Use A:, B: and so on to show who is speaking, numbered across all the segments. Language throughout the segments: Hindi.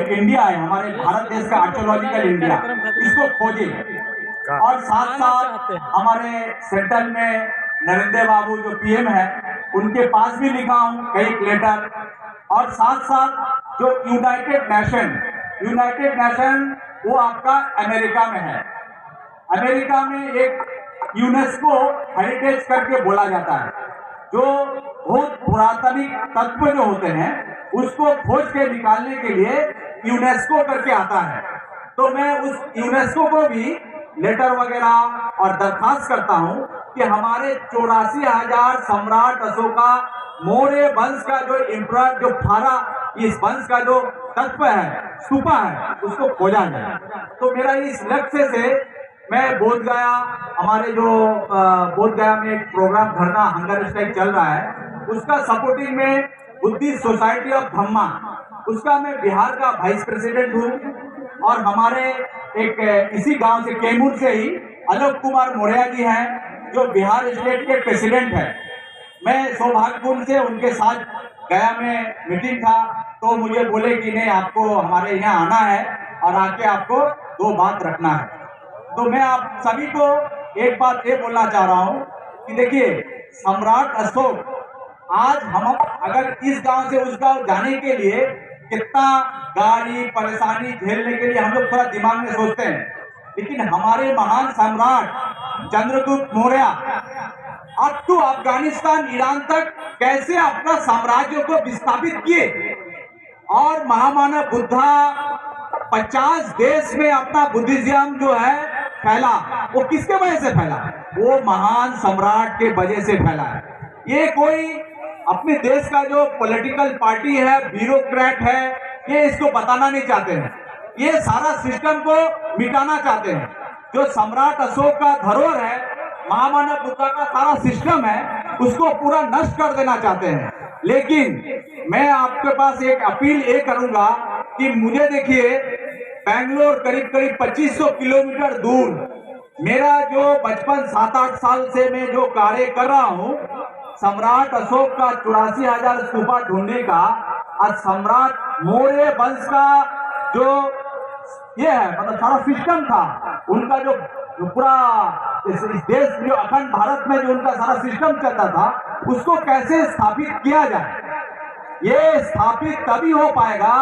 A: एक इंडिया है, हमारे भारत देश का आर्कियोलॉजिकल इंडिया, इसको खोजे। और साथ साथ हमारे सेंट्रल में नरेंद्र बाबू जो पीएम है, उनके पास भी लिखा हूँ कई लेटर। और साथ साथ जो यूनाइटेड नेशन वो आपका अमेरिका में है। अमेरिका में एक यूनेस्को हेरिटेज करके बोला जाता है, जो बहुत पुरातनिक तत्व जो होते हैं उसको खोज के निकालने के लिए यूनेस्को करके आता है। तो मैं उस यूनेस्को को भी लेटर वगैरह और दरखास्त करता हूं कि हमारे 84,000 सम्राट अशोका मौर्य वंश का जो इम्परर, जो फारा, इस वंश का जो तत्व है, स्तूपा है, उसको खोजा जाए। तो मेरा इस लक्ष्य से मैं बोध गया, हमारे जो बोध गया में एक प्रोग्राम धरना हंगर स्ट्राइक चल रहा है, उसका सपोर्टिंग में बुद्धिस्ट सोसाइटी ऑफ धम्मा, उसका मैं बिहार का वाइस प्रेसिडेंट हूँ। और हमारे एक इसी गांव से, कैमूर से ही आलोक कुमार मौर्य जी हैं, जो बिहार स्टेट के प्रेसिडेंट हैं। मैं सौभाग्यपूर्ण से उनके साथ गया में मीटिंग था, तो मुझे बोले कि नहीं, आपको हमारे यहाँ आना है और आके आपको 2 बात रखना है। तो मैं आप सभी को एक बात ये बोलना चाह रहा हूँ कि देखिए, सम्राट अशोक, आज हम अगर इस गांव से उस गांव जाने के लिए कितना गाड़ी परेशानी झेलने के लिए हम लोग थोड़ा दिमाग में सोचते हैं, लेकिन हमारे महान सम्राट चंद्रगुप्त मौर्य अब तो अफगानिस्तान, ईरान तक कैसे अपना साम्राज्य को विस्थापित किए, और महामानव बुद्धा 50 देश में अपना बुद्धिज्म जो है फैला, वो किसके वजह से फैला? वो महान सम्राट के वजह से फैला है। ये कोई अपने देश का जो पॉलिटिकल पार्टी है, ब्यूरोक्रेट है, ये इसको बताना नहीं चाहते हैं, ये सारा सिस्टम को मिटाना चाहते हैं। जो सम्राट अशोक का धरोहर है, महामानव बुद्ध का सारा सिस्टम है, उसको पूरा नष्ट कर देना चाहते हैं। लेकिन मैं आपके पास एक अपील ये करूंगा कि मुझे देखिए, बेंगलोर करीब 2500 किलोमीटर दूर, मेरा जो बचपन 7-8 साल से मैं जो कार्य कर रहा हूँ, सम्राट अशोक का 84,000 स्तूपा ढूंढने का, आज सम्राट मौर्य वंश का जो ये है, मतलब सारा सिस्टम था उनका, जो पूरा इस देश, जो अखंड भारत में जो उनका सारा सिस्टम चलता था, उसको कैसे स्थापित किया जाए। ये स्थापित तभी हो पाएगा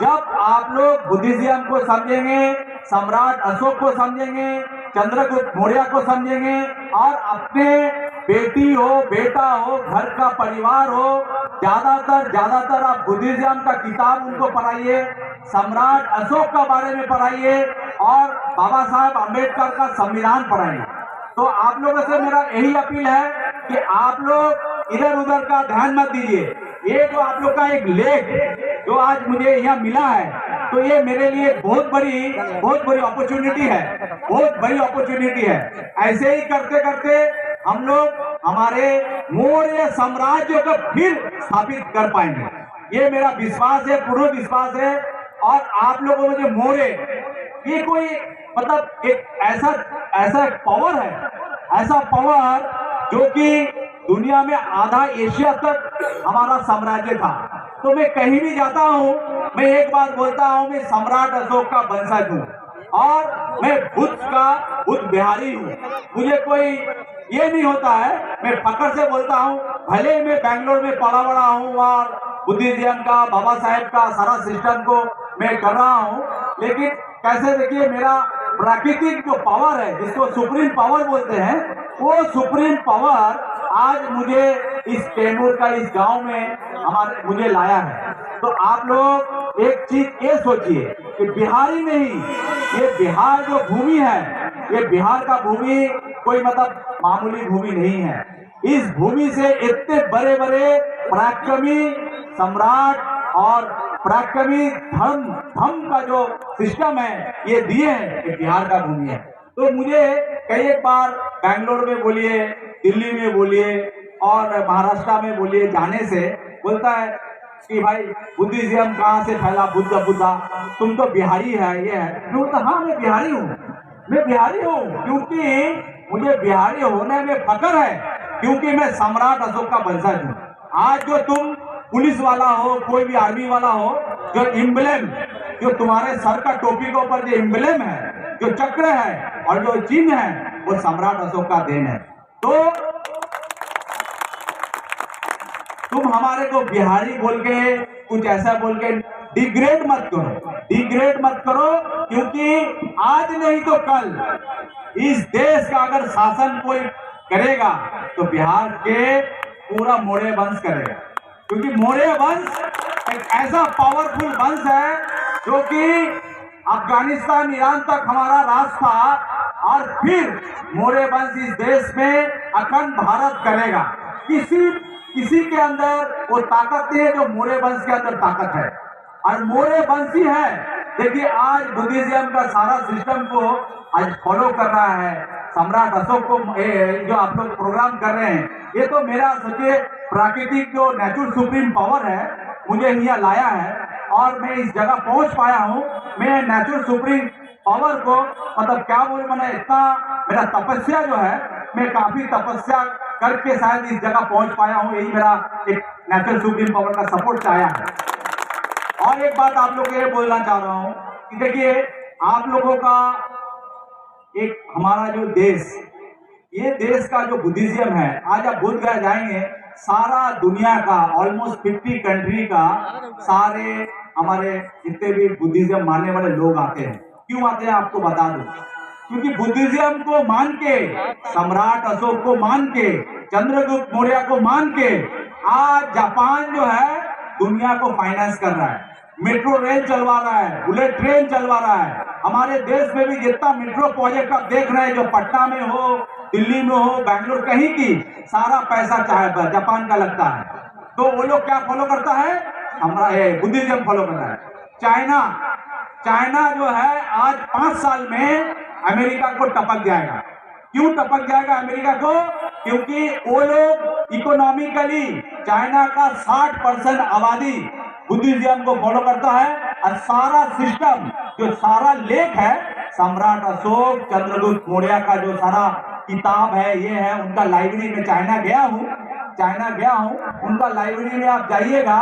A: जब आप लोग बुद्धिज्म को समझेंगे, सम्राट अशोक को समझेंगे, चंद्रगुप्त मौर्य को समझेंगे, और अपने बेटी हो, बेटा हो, घर का परिवार हो, ज्यादातर आप बुद्धिज्म का किताब उनको पढ़ाइए, सम्राट अशोक का बारे में पढ़ाइए, और बाबा साहब अम्बेडकर का संविधान पढ़ाइए। तो आप लोगों से मेरा यही अपील है कि आप लोग इधर उधर का ध्यान मत दीजिए। ये जो आप लोग का एक लेख जो आज मुझे यहाँ मिला है, तो ये मेरे लिए बहुत बड़ी अपॉर्चुनिटी है, बहुत बड़ी अपॉर्चुनिटी है। ऐसे ही करते करते हम लोग हमारे मौर्य साम्राज्य को फिर स्थापित कर पाएंगे, ये मेरा विश्वास है, पूर्ण विश्वास है। और आप लोगों में जो मौर्य, ये कोई मतलब एक ऐसा पावर है, ऐसा पावर जो कि दुनिया में आधा एशिया तक हमारा साम्राज्य था। तो मैं कहीं भी जाता हूँ, मैं एक बात बोलता हूँ, मैं सम्राट अशोक का वंशज हूँ, और मैं बुद्ध बिहारी हूँ। मुझे कोई ये नहीं होता है, मैं फक्र से बोलता हूँ, भले मैं बेंगलोर में पला बड़ा हूँ और बुद्धिज्म का, बाबा साहेब का सारा सिस्टम को मैं कर रहा हूँ, लेकिन कैसे देखिए, मेरा प्राकृतिक जो पावर है, जिसको सुप्रीम पावर बोलते हैं, वो सुप्रीम पावर आज मुझे इस कैमूर का, इस गांव में मुझे लाया है। तो आप लोग एक चीज ये सोचिए कि बिहारी नहीं, ये बिहार जो भूमि है, ये बिहार का भूमि कोई मतलब मामूली भूमि नहीं है। इस भूमि से इतने बड़े बड़े पराक्रमी सम्राट और पराक्रमी धर्म का जो सिस्टम है, ये दिए हैं, ये बिहार का भूमि है। तो मुझे कई एक बार बेंगलोर में बोलिए, दिल्ली में बोलिए, और महाराष्ट्र में बोलिए, जाने से बोलता है कि भाई बुद्धिज्म कहाँ से फैला, बुद्धा, तुम तो बिहारी है, ये है। मैं बोलता हाँ, मैं बिहारी हूँ, क्योंकि मुझे बिहारी होने में फख्र है, क्योंकि मैं सम्राट अशोक का वंशज हूँ। आज जो तुम पुलिस वाला हो, कोई भी आर्मी वाला हो, जो एम्ब्लेम जो तुम्हारे सर का टोपी के ऊपर जो एम्ब्लेम है, जो चक्र है और जो चिन्ह है, वो सम्राट अशोक का देन है। तो तुम हमारे को बिहारी बोल के, कुछ ऐसा बोल के डिग्रेड मत करो, डिग्रेड मत करो, क्योंकि आज नहीं तो कल इस देश का अगर शासन कोई करेगा तो बिहार के पूरा मौर्य वंश करेगा, क्योंकि मौर्य वंश एक ऐसा पावरफुल वंश है जो कि अफगानिस्तान, ईरान तक हमारा राज था और फिर मौर्य वंश इस देश में अखंड भारत करेगा। किसी के अंदर वो ताकत नहीं है जो मौर्य वंश के अंदर ताकत है, और मौर्य वंश ही है। देखिए आज बुद्धिज्म का सारा सिस्टम को आज फॉलो कर रहा है सम्राट अशोक को। जो आप लोग प्रोग्राम कर रहे हैं, ये तो मेरा सोचिए प्राकृतिक जो नेचुरल सुप्रीम पावर है मुझे यहाँ लाया है और मैं इस जगह पहुंच पाया हूँ। मैं नेचुरल सुप्रीम पावर को मतलब क्या बोले, मैंने इतना मेरा तपस्या जो है, मैं काफी तपस्या करके शायद इस जगह पहुंच पाया हूँ। यही मेरा एक नेचुरल सुप्रीम पावर का सपोर्ट चाहा है। और एक बात आप लोग ये बोलना चाह रहा हूँ कि देखिए आप लोगों का एक हमारा जो देश, ये देश का जो बुद्धिज्म है, आज आप बोध गया जाएंगे सारा दुनिया का ऑलमोस्ट 50 कंट्री का सारे हमारे जितने भी बुद्धिज्म मानने वाले लोग आते हैं। क्यों आते हैं आपको बता दूं, क्योंकि बुद्धिज्म को मान के, सम्राट अशोक को मान के, चंद्रगुप्त मौर्य को मान के आज जापान जो है दुनिया को फाइनेंस कर रहा है, मेट्रो रेल चलवा रहा है, बुलेट ट्रेन चलवा रहा है। हमारे देश में भी जितना मेट्रो प्रोजेक्ट आप देख रहे हैं, जो पटना में हो, दिल्ली में हो, बैंगलोर कहीं की, सारा पैसा चाहे जापान का लगता है। तो वो लोग क्या फॉलो करता है, हमारा बुद्धिज्म फॉलो कर रहा है। चाइना जो है आज 5 साल में अमेरिका को टपक जाएगा। क्यों टपक जाएगा अमेरिका को, क्योंकि वो लोग इकोनॉमिकली चाइना का 60% आबादी बुद्धिज्म को फॉलो करता है, और सारा सिस्टम जो सारा लेख है सम्राट अशोक, चंद्रगुप्त मौर्य का जो सारा किताब है, ये है उनका लाइब्रेरी में। चाइना गया हूँ, उनका लाइब्रेरी में आप जाइएगा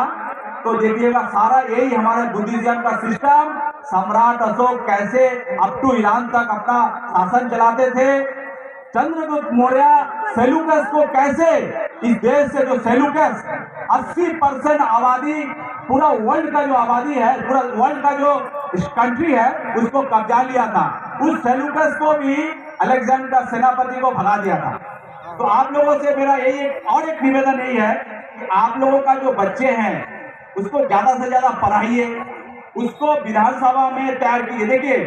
A: तो देखिएगा सारा यही हमारे बुद्धिज्म का सिस्टम, सम्राट अशोक कैसे अप टू ईरान तक अपना शासन चलाते थे, चंद्रगुप्त मौर्य सेल्यूकस को कैसे इस देश से, जो सेल्यूकस 80% आबादी, पूरा वर्ल्ड का जो आबादी है, पूरा वर्ल्ड का जो कंट्री है उसको कब्जा लिया था, उस सेल्यूकस को भी अलेक्जेंडर का सेनापति को भगा दिया था। तो आप लोगों से मेरा यही और एक निवेदन यही है कि आप लोगों का जो बच्चे हैं उसको ज्यादा से ज्यादा पढ़ाइए, उसको विधानसभा में तैयार कीजिए। देखिए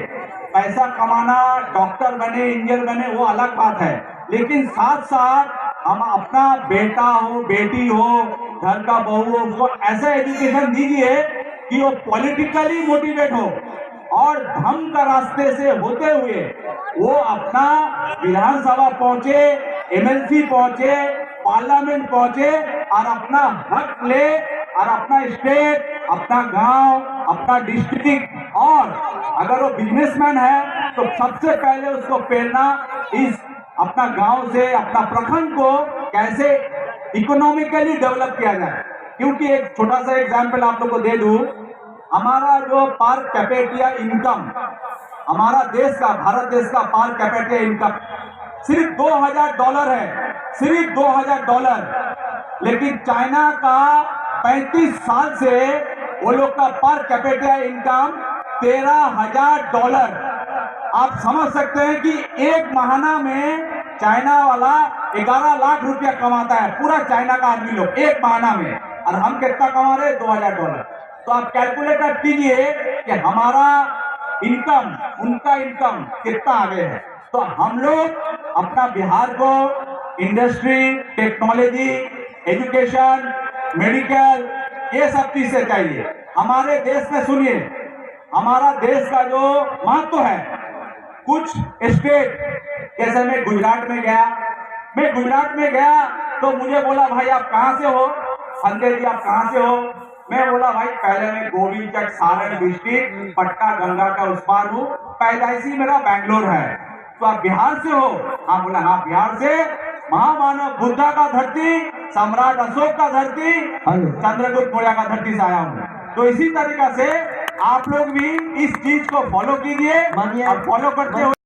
A: पैसा कमाना, डॉक्टर बने, इंजीनियर बने, वो अलग बात है, लेकिन साथ साथ हम अपना बेटा हो, बेटी हो, घर का बहू हो, उसको ऐसा एजुकेशन दीजिए कि वो पॉलिटिकली मोटिवेट हो और धर्म का रास्ते से होते हुए वो अपना विधानसभा पहुंचे, एमएलसी पहुंचे, पार्लियामेंट पहुंचे और अपना हक ले, और अपना स्टेट, अपना गांव, अपना डिस्ट्रिक्ट, और अगर वो बिजनेसमैन है तो सबसे पहले उसको प्रेरणा इस अपना गांव से, अपना प्रखंड को कैसे इकोनॉमिकली डेवलप किया जाए। क्योंकि एक छोटा सा एग्जाम्पल आप लोग को दे दूं, हमारा जो पर कैपिटा इनकम, हमारा देश का, भारत देश का पर कैपिटा इनकम सिर्फ $2000 है, सिर्फ $2000। लेकिन चाइना का 35 साल से वो लोग का पर कैपिटा इनकम $13,000। आप समझ सकते हैं कि एक महीना में चाइना वाला 11 लाख रुपया कमाता है, पूरा चाइना का आदमी लोग एक महीना में, और हम कितना कमा रहे हैं, $2000। तो आप कैलकुलेटर कीजिए कि हमारा इनकम, उनका इनकम कितना आगे है। तो हम लोग अपना बिहार को इंडस्ट्री, टेक्नोलॉजी, एजुकेशन, मेडिकल, ये सब चीज से चाहिए। हमारे देश में सुनिए, हमारा देश का जो महत्व है, कुछ स्टेट, जैसे मैं गुजरात में गया तो मुझे बोला भाई आप कहाँ से हो, संजय जी आप कहाँ से हो। मैं बोला भाई पहले मैं गोविंदचक सारण डिस्ट्रिक्ट, पटना गंगा का उस पार हूँ, पैदाइशी मेरा बैंगलोर है। तो आप बिहार से हो? हाँ। बोला हाँ बिहार से। महामानव बुद्धा का धरती, सम्राट अशोक का धरती, चंद्रगुप्त मौर्य का धरती से आया हूँ। तो इसी तरीका से आप लोग भी इस चीज को फॉलो कीजिए
B: मानिए।
A: और फॉलो करते हुए